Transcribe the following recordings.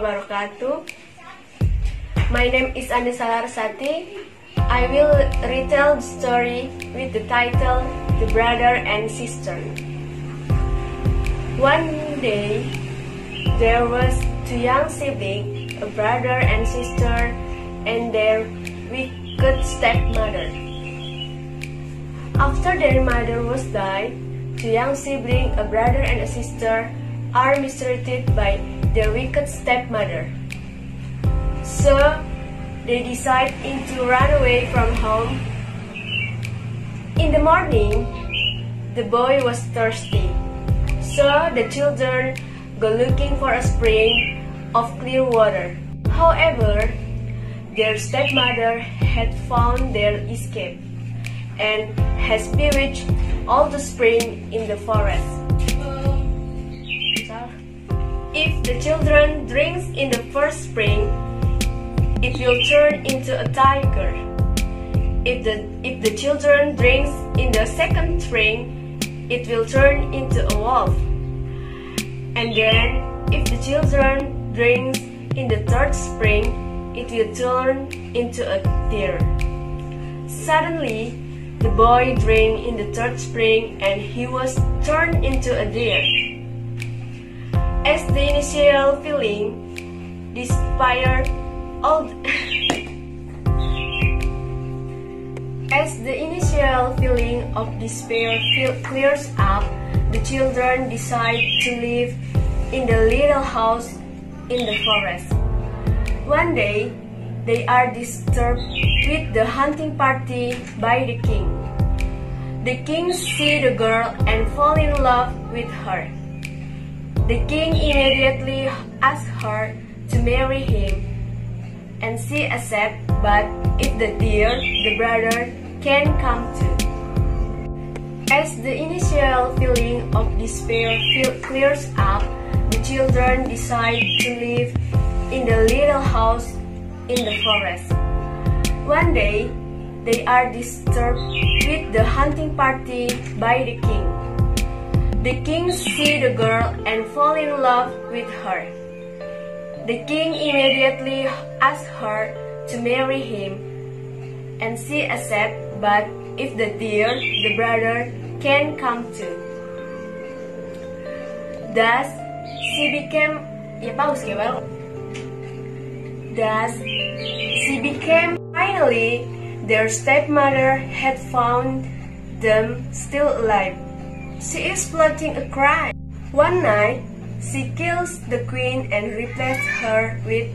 wabarakatuh. My name is Anissa Larsati. I will retell the story with the title The Brother and Sister. One day, there was two young siblings, a brother and sister, and their wicked stepmother. After their mother was died, two young siblings, a brother and a sister, are mistreated by their wicked stepmother. So, they decide to run away from home. In the morning, the boy was thirsty, so the children go looking for a spring of clear water. However, their stepmother had found their escape and has bewitched all the spring in the forest. If the children drinks in the first spring, it will turn into a tiger. If the children drinks in the second spring, it will turn into a wolf. And then, if the children drinks in the third spring, it will turn into a deer. Suddenly, the boy drank in the third spring and he was turned into a deer. As the initial feeling despaired, As the initial feeling of despair clears up, the children decide to live in the little house in the forest. One day, they are disturbed with the hunting party by the king. The king sees the girl and falls in love with her. The king immediately asks her to marry him, and she accepts, but if the deer, the brother, can come too. As the initial feeling of despair clears up, the children decide to live in the little house in the forest. One day, they are disturbed with the hunting party by the king. The king sees the girl and falls in love with her. The king immediately asks her to marry him, and she accepts, but if the deer, the brother, can come too. Thus, she became finally, their stepmother had found them still alive. She is plotting a crime. One night, she kills the queen and replaces her with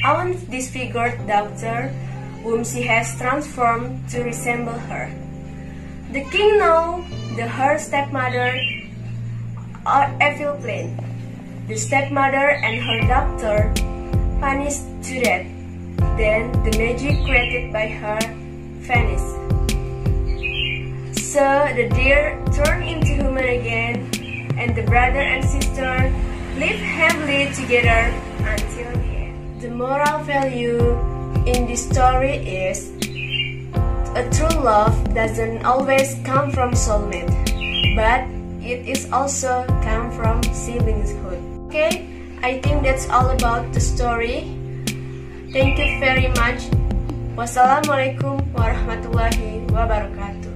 a disfigured daughter, whom she has transformed to resemble her. The king knows her stepmother are evil plan. The stepmother and her daughter punished to death. Then the magic created by her vanished. So the deer turned into human again, and the brother and sister live happily together until the end. The moral value in this story is a true love doesn't always come from soulmate, but it is also come from siblingshood. Okay, I think that's all about the story. Thank you very much. Wassalamualaikum warahmatullahi wabarakatuh.